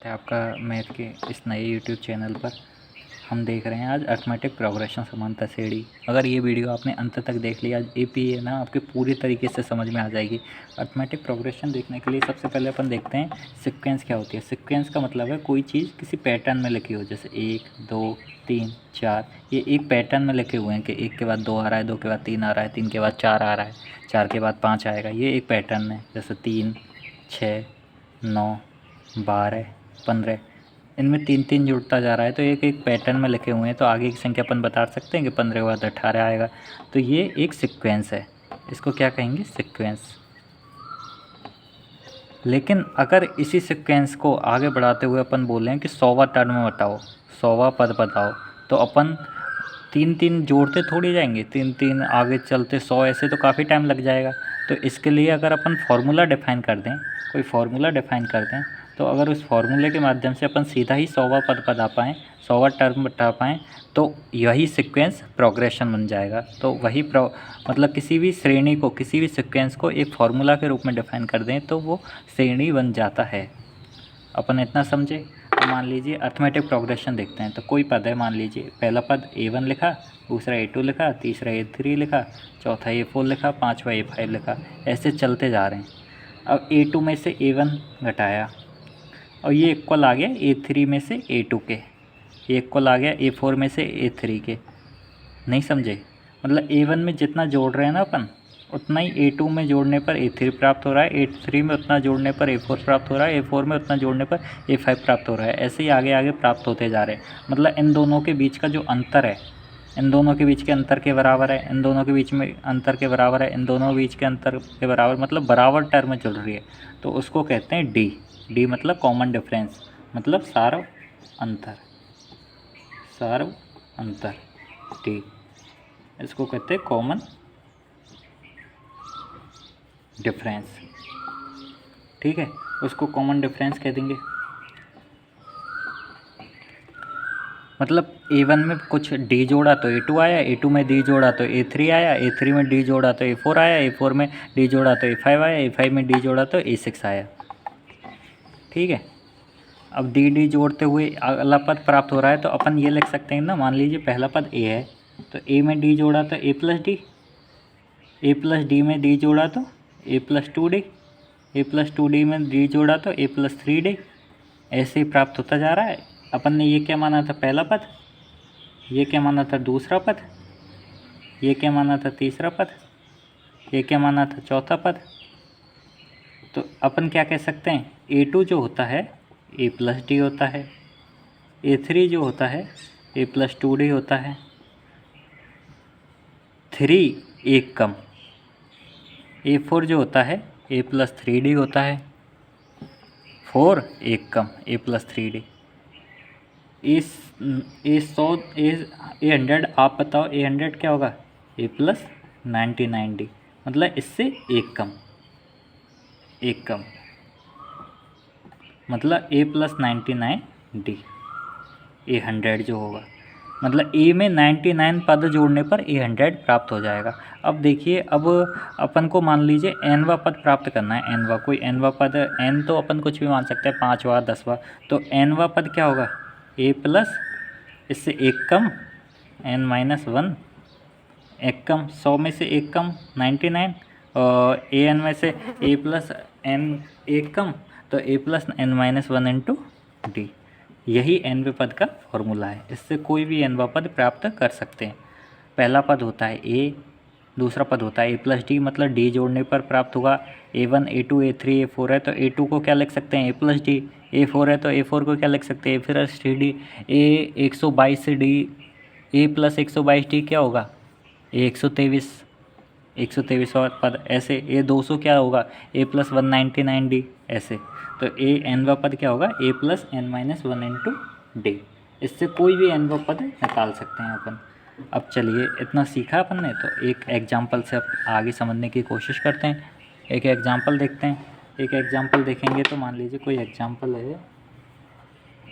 है आपका मैथ के इस नए यूट्यूब चैनल पर। हम देख रहे हैं आज अर्थमेटिक प्रोग्रेशन समानता श्रेणी। अगर ये वीडियो आपने अंत तक देख लिया एपी है ना, आपके पूरी तरीके से समझ में आ जाएगी। अर्थमेटिक प्रोग्रेशन देखने के लिए सबसे पहले अपन देखते हैं सीक्वेंस क्या होती है। सीक्वेंस का मतलब है कोई चीज़ किसी पैटर्न में लिखी हो, जैसे 1 2 3 4। ये एक पैटर्न में लिखे हुए हैं कि 1 के बाद 2 आ रहा है, 2 के बाद 3 आ रहा है, 3 के बाद 4 आ रहा है, 4 के बाद 5 आएगा। ये एक पैटर्न है, जैसे 3 6 9 12 15। इनमें 3 जुड़ता जा रहा है, तो एक एक पैटर्न में लिखे हुए हैं, तो आगे की संख्या अपन बता सकते हैं कि 15 के बाद 18 आएगा। तो ये एक सीक्वेंस है, इसको क्या कहेंगे? सीक्वेंस। लेकिन अगर इसी सीक्वेंस को आगे बढ़ाते हुए अपन बोलें कि 100वां टर्म बताओ, 100वां पद बताओ, तो अपन 3 जोड़ते थोड़ी जाएंगे, 3 आगे चलते 100, ऐसे तो काफ़ी टाइम लग जाएगा। तो इसके लिए अगर अपन फार्मूला डिफाइन कर दें, कोई फार्मूला डिफाइन कर दें, तो अगर उस फार्मूले के माध्यम से अपन सीधा ही 100वां पद बता पाएँ, 100वां टर्म बता पाएँ, तो यही सीक्वेंस प्रोग्रेशन बन जाएगा। तो वही मतलब किसी भी श्रेणी को, किसी भी सीक्वेंस को एक फार्मूला के रूप में डिफाइन कर दें तो वो श्रेणी बन जाता है। अपन इतना समझे। तो मान लीजिए अर्थमेटिक प्रोग्रेशन देखते हैं। तो कोई पद है, मान लीजिए पहला पद A1 लिखा, दूसरा A2 लिखा, तीसरा A3 लिखा, चौथा A4 लिखा, पाँचवा A5 लिखा, ऐसे चलते जा रहे हैं। अब A2 में से A1 घटाया और ये इक्वल आ गया A3 में से A2 के, ये इक्वल आ गया A4 में से A3 के। नहीं समझे? मतलब A1 में जितना जोड़ रहे हैं ना अपन, उतना ही A2 में जोड़ने पर A3 प्राप्त हो रहा है, A3 में उतना जोड़ने पर A4 प्राप्त हो रहा है, A4 में उतना जोड़ने पर A5 प्राप्त हो रहा है। ऐसे ही आगे आगे प्राप्त होते जा रहे हैं। मतलब इन दोनों के बीच का जो अंतर है, इन दोनों के बीच के अंतर के बराबर है, इन दोनों के बीच में अंतर के बराबर है, इन दोनों के बीच के अंतर के बराबर, मतलब बराबर टर्म चल रही है, तो उसको कहते हैं डी। डी मतलब कॉमन डिफरेंस, मतलब सार्व अंतर, सार्व अंतर डी, इसको कहते हैं कॉमन डिफरेंस। ठीक है, उसको कॉमन डिफरेंस कह देंगे। मतलब A1 में कुछ D जोड़ा तो A2 आया, A2 में D जोड़ा तो A3 आया, A3 में D जोड़ा तो A4 आया, A4 में D जोड़ा तो A5 आया, A5 में D जोड़ा तो A6 आया। ठीक है, अब D जोड़ते हुए अगला पद प्राप्त हो रहा है, तो अपन ये लिख सकते हैं ना, मान लीजिए पहला पद A है, तो A में D जोड़ा तो A plus D, A plus D में D जोड़ा तो A plus 2D, A plus 2D में D जोड़ा तो A प्लस 3D, ऐसे ही प्राप्त होता जा रहा है। अपन ने ये क्या माना था? पहला पद। ये क्या माना था? दूसरा पद। ये क्या माना था? तीसरा पद। ये क्या माना था? चौथा पद। तो अपन क्या कह सकते हैं? A2 जो होता है A प्लस D होता है, A3 जो होता है A प्लस 2D होता है, 3 एक कम, A4 जो होता है A प्लस 3D होता है, 4 एक कम A प्लस 3D। A100 आप बताओ A100 क्या होगा? A प्लस 99D, मतलब इससे एक कम, एक कम, मतलब A प्लस 99D, A100 जो होगा, मतलब A में 99 पद जोड़ने पर A100 प्राप्त हो जाएगा। अब देखिए, अब अपन को मान लीजिए nवां पद प्राप्त करना है। nवां, कोई nवां पद, n तो अपन कुछ भी मान सकते हैं, 5वां 10वां। तो nवां पद क्या होगा? A प्लस, इससे एक कम n-1, एक कम 100 में से एक कम 99, और an में से A प्लस n एक कम, तो A plus n-1 into D. यही nवें पद का फॉर्मूला है। इससे कोई भी nवां पद प्राप्त कर सकते हैं। पहला पद होता है A, दूसरा पद होता है A प्लस डी, मतलब D जोड़ने पर प्राप्त होगा। A1 A2 A3 A4 है, तो A2 को क्या लिख सकते हैं? A plus D. A4 है तो A4 को क्या लिख सकते हैं? A plus 3D। A 122 D, A plus 122 D क्या होगा? A 123, 123 पद। ऐसे A 200 क्या होगा? A प्लस 199D, ऐसे। तो A nवां पद क्या होगा? A plus n-1 into D. इससे कोई भी nवां पद निकाल सकते हैं अपन। अब चलिए, इतना सीखा अपन ने, तो एक एग्जाम्पल से अब आगे समझने की कोशिश करते हैं। एक एग्जाम्पल देखते हैं। एक एग्जाम्पल देखेंगे तो मान लीजिए कोई एग्जाम्पल है,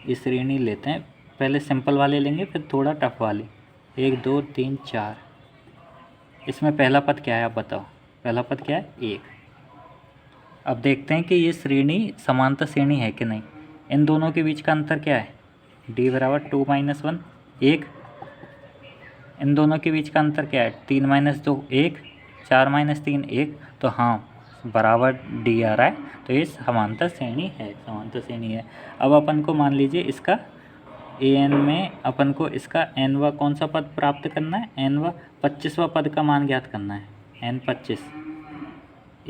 इस श्रेणी लेते हैं। पहले सिंपल वाले लेंगे, फिर थोड़ा टफ वाले। 1 2 3 4। इसमें पहला पद क्या है आप बताओ? पहला पद क्या है? 1। अब देखते हैं कि ये श्रेणी समांतर श्रेणी है कि नहीं। इन दोनों के बीच का अंतर क्या है, d बराबर 2 - 1 1। इन दोनों के बीच का अंतर क्या है, 3 - 2 1, 4 - 3 1। तो हाँ बराबर d आ रहा है, तो ये समांतर श्रेणी है, समांतर श्रेणी है। अब अपन को मान लीजिए इसका an में अपन को इसका nवा कौन सा पद प्राप्त करना है, nवा 25वां पद का मान ज्ञात करना है, n 25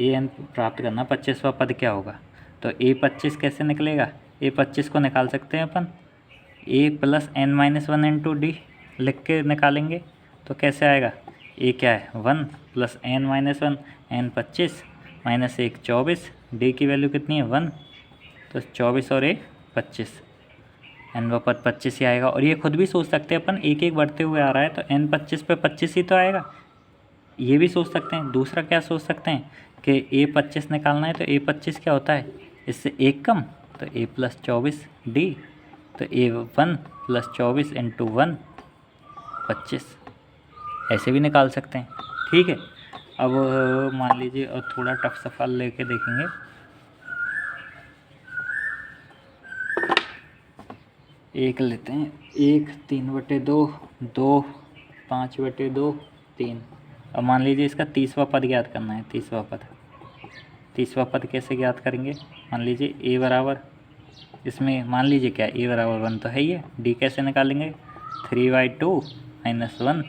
an प्राप्त करना। 25वां पद क्या होगा, तो a 25 कैसे निकलेगा, a 25 को निकाल सकते हैं अपन a + n - 1 × d लिख के निकालेंगे। तो कैसे आएगा, a क्या है 1 + n - 1 n 25 - 1 24, d की वैल्यू कितनी है 1, तो 24 और 1 25, n पद 25 ही आएगा। और ये खुद भी सोच सकते हैं अपन, एक एक बढ़ते हुए आ रहा है तो n 25 पे 25 ही तो आएगा, ये भी सोच सकते हैं। दूसरा क्या सोच सकते हैं कि a 25 निकालना है, तो a 25 क्या होता है, इससे 1 कम, तो a + 24 d, तो a 1 + 24 × 1 25, ऐसे भी निकाल सकते हैं। ठीक है, अब मान लीजिए और थोड़ा टफ सवाल लेके देखेंगे। एक लेते हैं, 1 3/2 2 5/2 3। अब मान लीजिए इसका 30वां पद ज्ञात करना है, 30वां पद कैसे ज्ञात करेंगे, मान लीजिए a बराबर, इसमें मान लीजिए क्या a बराबर 1 तो है ही है, d कैसे निकालेंगे 3/2 - 1,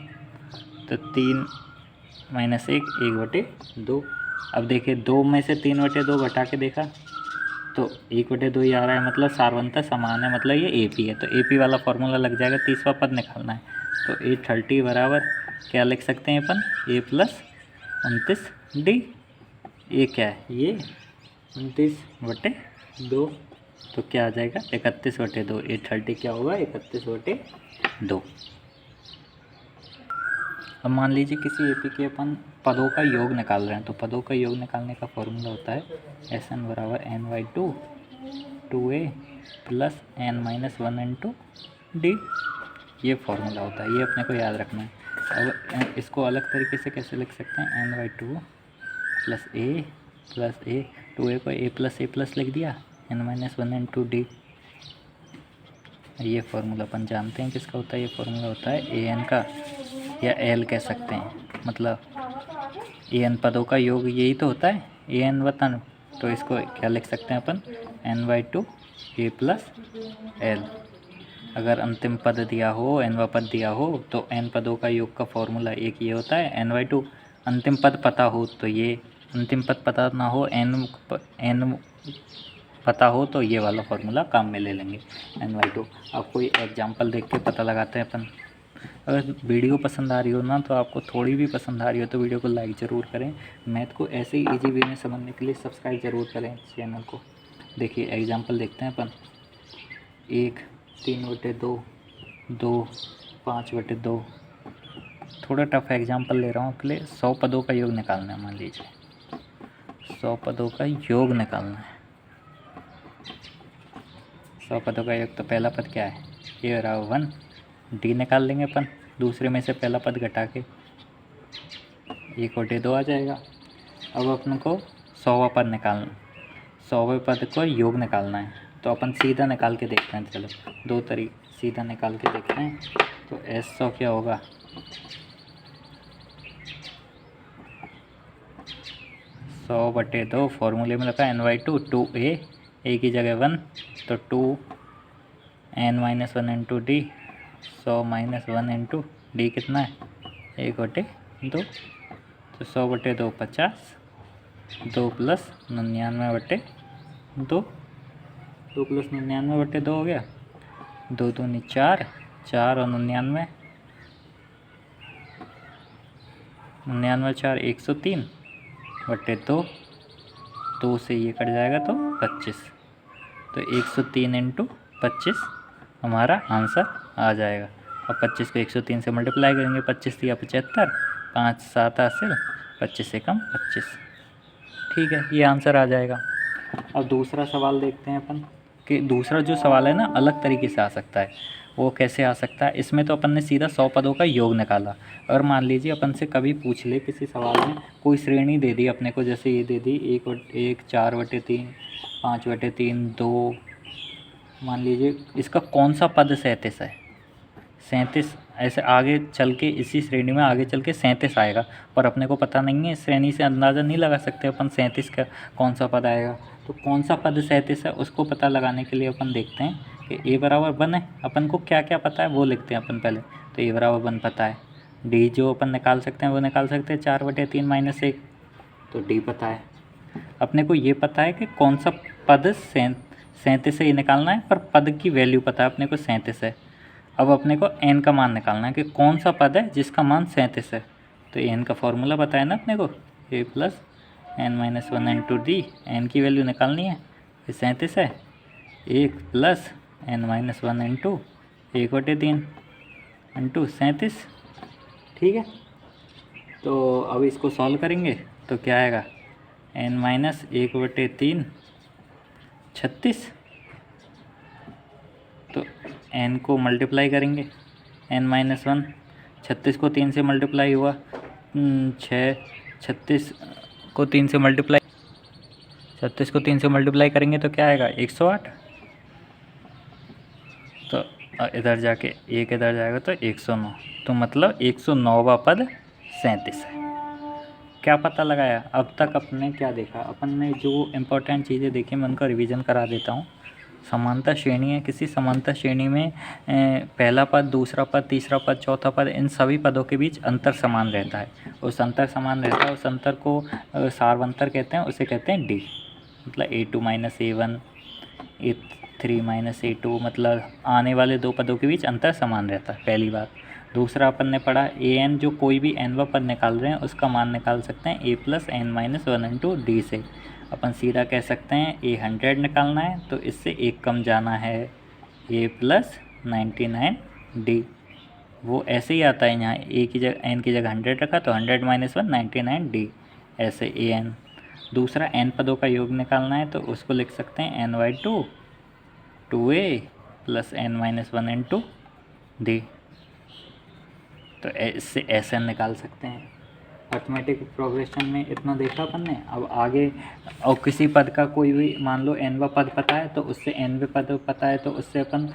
तो 3 - 1 1/2। अब देखिए 2 में से 3/2 घटा के देखा तो 1/2 ही आ रहा है, मतलब सारवंता समान है, मतलब ये AP है। तो AP वाला फॉर्मूला लग जाएगा, 30वां पद निकालना है। तो A30 बराबर क्या लिख सकते हैं अपन, a + 29 d। ये क्या है, ये 29/2, तो क्या आ जाएगा 31/2। A30 क्या होगा 31/2। अब मान लीजिए किसी AP के अपन पदों का योग निकाल रहे हैं, तो पदों का योग निकालने का फॉर्मूला होता है SN बराबर n/2 2a + n - 1 × d। ये फॉर्मूला होता है, ये अपने को याद रखना है। अब इसको अलग तरीके से कैसे लिख सकते हैं, n/2 + a + a, 2a को a + a+ लिख दिया, n - 1 × d। ये फार्मूला अपन जानते हैं किसका होता है, ये फार्मूला होता है an का, या l कह सकते हैं, मतलब an पदों का योग यही तो होता है, an वतन। तो इसको क्या लिख सकते हैं अपन, n/2 a + l। अगर अंतिम पद दिया हो, nवा पद दिया हो, तो n पदों का योग का फॉर्मूला एक ये होता है n/2। अंतिम पद पता हो तो ये, अंतिम पद पता ना हो, n पता हो तो ये वाला फॉर्मूला काम में ले लेंगे n/2। अब कोई एग्जांपल देख के पता लगाते हैं अपन। अगर वीडियो पसंद आ रही हो ना, तो आपको थोड़ी भी पसंद आ रही हो तो वीडियो को लाइक ज़रूर करें। मैथ को ऐसे ही ईजी वे में समझने के लिए सब्सक्राइब ज़रूर करें चैनल को। देखिए एग्जांपल देखते हैं अपन, 1 3/2 2 5/2। थोड़ा टफ एग्जांपल ले रहा हूँ आपके लिए। 100 पदों का योग निकालना है, मान लीजिए 100 पदों का योग निकालना है। 100 पदों का योग, तो पहला पद क्या है, ये रहा 1, d निकाल लेंगे अपन, दूसरे में से पहला पद घटा के 1/2 आ जाएगा। अब अपन को 100वां पद निकालना, 100वें पद को योग निकालना है, तो अपन सीधा निकाल के देखते हैं। चलो दो तरीके सीधा निकाल के देखते हैं। तो S100 क्या होगा, सौ बटे 2, फॉर्मूले में लिखा n/2 2a, a की जगह 1, तो 2 n - 1 × d, 100 - 1 × d कितना है 1/2, तो 100/2 50, 2 + 99/2, 2 + 99/2 हो गया, 2 दूनी 4, 4 और 99, 99 4 103/2, 2 से ये कट जाएगा तो 25, तो 103 × 25 हमारा आंसर आ जाएगा। अब 25 को 103 से मल्टीप्लाई करेंगे, 25 दिया 75, 5 7 हासिल, 25 से कम 25। ठीक है, ये आंसर आ जाएगा। अब दूसरा सवाल देखते हैं अपन, कि दूसरा जो सवाल है ना अलग तरीके से आ सकता है। वो कैसे आ सकता है, इसमें तो अपन ने सीधा 100 पदों का योग निकाला। और मान लीजिए अपन से कभी पूछ ले किसी सवाल में, कोई श्रेणी दे दी अपने को, जैसे ये दे दी 1 4/3 5/3 2 मान लीजिए इसका कौन सा पद 37 है, 37 ऐसे आगे चल के इसी श्रेणी में आगे चल के 37 आएगा, पर अपने को पता नहीं है, इस श्रेणी से अंदाज़ा नहीं लगा सकते अपन 37 का कौन सा पद आएगा। तो कौन सा पद 37 है उसको पता लगाने के लिए अपन देखते हैं कि ए बराबर 1 है। अपन को क्या क्या पता है वो लिखते हैं अपन पहले। तो ए बराबर 1 पता है, डी जो अपन निकाल सकते हैं वो निकाल सकते हैं 4/3 - 1, तो डी पता है। अपने को ये पता है कि कौन सा पद 37 है ये निकालना है, पर पद की वैल्यू पता है अपने को 37 है। अब अपने को n का मान निकालना है कि कौन सा पद है जिसका मान 37 है। तो n का फॉर्मूला पता है ना अपने को, a + n - 1 × d, n की वैल्यू निकालनी है, ये 37 है, 1 + n - 1 × 1/3 × 37, ठीक है। तो अब इसको सॉल्व करेंगे तो क्या आएगा, n - 1/3 36, तो n को मल्टीप्लाई करेंगे, n - 1, 36 को 3 से मल्टीप्लाई हुआ 6, 36 को 3 से मल्टीप्लाई, 36 को 3 से मल्टीप्लाई करेंगे तो क्या आएगा 108। तो इधर जाके एक इधर जाएगा तो 109, तो मतलब 109वां पद 37 है। क्या पता लगाया अब तक अपने, क्या देखा अपन ने, जो इम्पोर्टेंट चीज़ें देखी मैं उनका रिवीजन करा देता हूँ। समानता श्रेणी है, किसी समानता श्रेणी में पहला पद, दूसरा पद, तीसरा पद, चौथा पद, इन सभी पदों के बीच अंतर समान रहता है। उस अंतर समान रहता है, उस अंतर को सार्वंतर कहते हैं, उसे कहते हैं डी। मतलब a2 - a1, a3 - a2, मतलब आने वाले दो पदों के बीच अंतर समान रहता है, पहली बात। दूसरा अपन ने पढ़ा an, जो कोई भी nवां पद निकाल रहे हैं उसका मान निकाल सकते हैं a + n - 1 × d से। अपन सीधा कह सकते हैं a 100 निकालना है तो इससे एक कम जाना है, a + 99 d। वो ऐसे ही आता है, यहाँ a की जगह n की जगह 100 रखा तो 100 - 1 99 d, ऐसे an। दूसरा n पदों का योग निकालना है तो उसको लिख सकते हैं n/2 2a + n - 1 × d। तो इससे SN निकाल सकते हैं। अर्थमेटिक प्रोग्रेशन में इतना देखा अपन ने। अब आगे और किसी पद का कोई भी मान लो nवां पद पता है तो उससे nवें पद पता है तो उससे अपन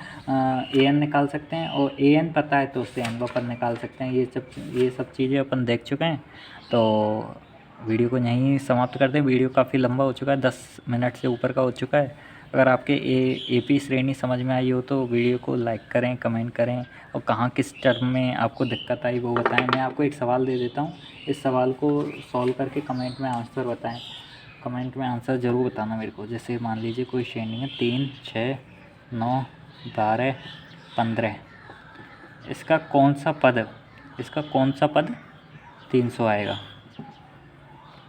an निकाल सकते हैं, और an पता है तो उससे nवां पद निकाल सकते हैं। ये सब चीज़ें अपन देख चुके हैं। तो वीडियो को यहीं समाप्त कर दें। वीडियो काफ़ी लंबा हो चुका है, 10 मिनट से ऊपर का हो चुका है। अगर आपके AP श्रेणी समझ में आई हो तो वीडियो को लाइक करें, कमेंट करें, और कहाँ किस टर्म में आपको दिक्कत आई वो बताएं। मैं आपको एक सवाल दे देता हूँ, इस सवाल को सॉल्व करके कमेंट में आंसर बताएं। कमेंट में आंसर ज़रूर बताना मेरे को। जैसे मान लीजिए कोई श्रेणी है 3, 6, 9, 12, 15, इसका कौन सा पद 300 आएगा,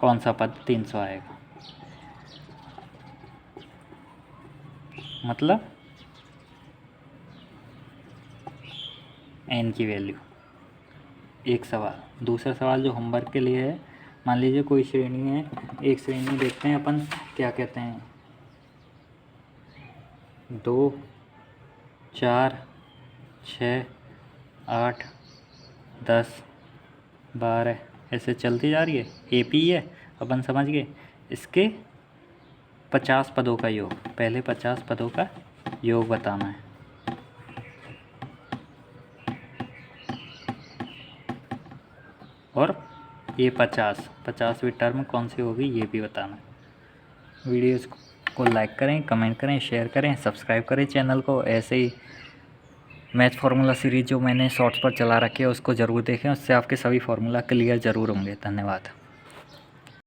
कौन सा पद 300 आएगा, मतलब n की वैल्यू। एक सवाल। दूसरा सवाल जो होमवर्क के लिए है, मान लीजिए कोई श्रेणी है, एक श्रेणी देखते हैं अपन क्या कहते हैं, 2, 4, 6, 8, 10, 12 ऐसे चलती जा रही है। AP है, अपन समझ गए। इसके 50 पदों का योग, पहले 50 पदों का योग बताना है। और ये 50वीं टर्म कौन सी होगी ये भी बताना है। वीडियोस को लाइक करें, कमेंट करें, शेयर करें, सब्सक्राइब करें चैनल को। ऐसे ही मैथ फार्मूला सीरीज़ जो मैंने शॉर्ट्स पर चला रखी है उसको ज़रूर देखें, उससे आपके सभी फार्मूला क्लियर ज़रूर होंगे। धन्यवाद।